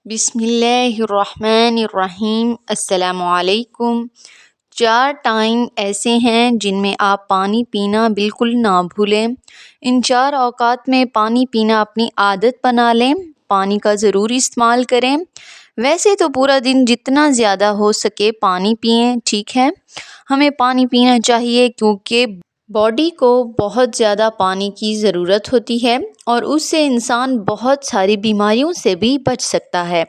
بسم اللہ الرحمن الرحیم۔ السلام علیکم۔ 4 ٹائم ایسے ہیں جن میں آپ پانی پینا بالکل نہ بھولیں۔ ان 4 اوقات میں پانی پینا اپنی عادت بنا لیں، پانی کا ضرور استعمال کریں۔ ویسے تو پورا دن جتنا زیادہ ہو سکے پانی پئیں، ٹھیک ہے۔ ہمیں پانی پینا چاہیے کیونکہ باڈی کو بہت زیادہ پانی کی ضرورت ہوتی ہے اور اس سے انسان بہت ساری بیماریوں سے بھی بچ سکتا ہے،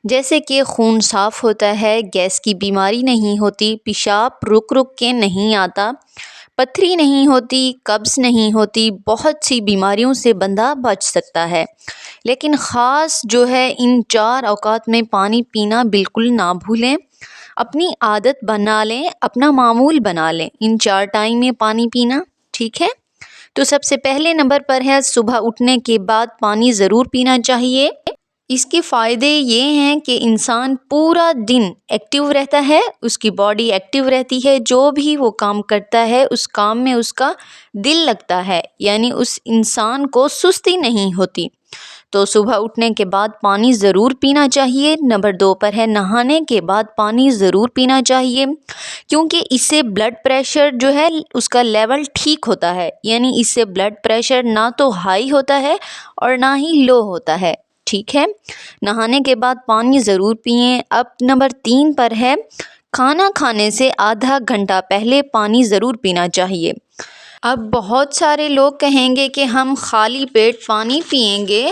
جیسے کہ خون صاف ہوتا ہے، گیس کی بیماری نہیں ہوتی، پیشاب رک کے نہیں آتا، پتھری نہیں ہوتی، قبض نہیں ہوتی، بہت سی بیماریوں سے بندہ بچ سکتا ہے۔ لیکن خاص جو ہے ان 4 اوقات میں پانی پینا بالکل نہ بھولیں، اپنی عادت بنا لیں، اپنا معمول بنا لیں ان 4 ٹائم میں پانی پینا، ٹھیک ہے۔ تو سب سے پہلے نمبر پر ہے صبح اٹھنے کے بعد پانی ضرور پینا چاہیے۔ اس کے فائدے یہ ہیں کہ انسان پورا دن ایکٹیو رہتا ہے، اس کی باڈی ایکٹیو رہتی ہے، جو بھی وہ کام کرتا ہے اس کام میں اس کا دل لگتا ہے، یعنی اس انسان کو سستی نہیں ہوتی۔ تو صبح اٹھنے کے بعد پانی ضرور پینا چاہیے۔ نمبر 2 پر ہے نہانے کے بعد پانی ضرور پینا چاہیے، کیونکہ اس سے بلڈ پریشر جو ہے اس کا لیول ٹھیک ہوتا ہے، یعنی اس سے بلڈ پریشر نہ تو ہائی ہوتا ہے اور نہ ہی لو ہوتا ہے، ٹھیک ہے۔ نہانے کے بعد پانی ضرور پئیں۔ اب نمبر 3 پر ہے کھانا کھانے سے آدھا گھنٹہ پہلے پانی ضرور پینا چاہیے۔ اب بہت سارے لوگ کہیں گے کہ ہم خالی پیٹ پانی پئیں گے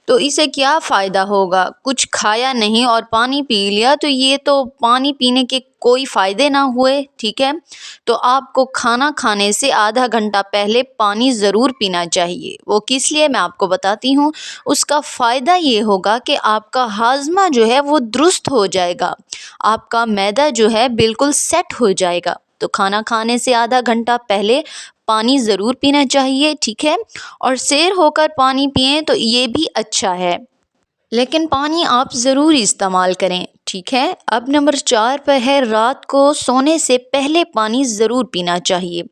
تو اسے کیا فائدہ ہوگا، کچھ کھایا نہیں اور پانی پی لیا تو یہ تو پانی پینے کے کوئی فائدے نہ ہوئے، ٹھیک ہے۔ تو آپ کو کھانا کھانے سے آدھا گھنٹہ پہلے پانی ضرور پینا چاہیے۔ وہ کس لیے میں آپ کو بتاتی ہوں۔ اس کا فائدہ یہ ہوگا کہ آپ کا ہاضمہ جو ہے وہ درست ہو جائے گا، آپ کا معدہ جو ہے بالکل سیٹ ہو جائے گا۔ تو کھانا کھانے سے آدھا گھنٹہ پہلے پانی ضرور پینا چاہیے، ٹھیک ہے۔ اور سیر ہو کر پانی پئیں تو یہ بھی اچھا ہے، لیکن پانی آپ ضرور استعمال کریں، ٹھیک ہے۔ اب نمبر 4 پر ہے رات کو سونے سے پہلے پانی ضرور پینا چاہیے۔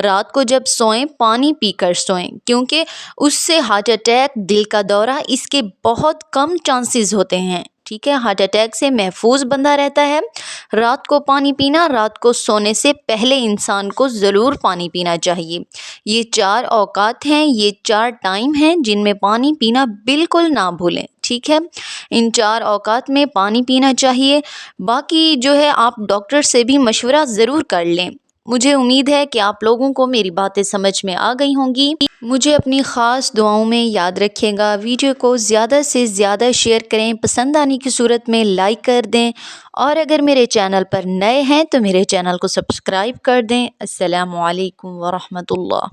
رات کو جب سوئیں پانی پی کر سوئیں، کیونکہ اس سے ہارٹ اٹیک، دل کا دورہ اس کے بہت کم چانسز ہوتے ہیں، ٹھیک ہے۔ ہارٹ اٹیک سے محفوظ بندہ رہتا ہے۔ رات کو پانی پینا، رات کو سونے سے پہلے انسان کو ضرور پانی پینا چاہیے۔ یہ 4 اوقات ہیں، یہ 4 ٹائم ہیں جن میں پانی پینا بالکل نہ بھولیں، ٹھیک ہے۔ ان 4 اوقات میں پانی پینا چاہیے۔ باقی جو ہے آپ ڈاکٹر سے بھی مشورہ ضرور کر لیں۔ مجھے امید ہے کہ آپ لوگوں کو میری باتیں سمجھ میں آ گئی ہوں گی۔ مجھے اپنی خاص دعاؤں میں یاد رکھیے گا۔ ویڈیو کو زیادہ سے زیادہ شیئر کریں، پسند آنے کی صورت میں لائک کر دیں، اور اگر میرے چینل پر نئے ہیں تو میرے چینل کو سبسکرائب کر دیں۔ السلام علیکم ورحمۃ اللہ۔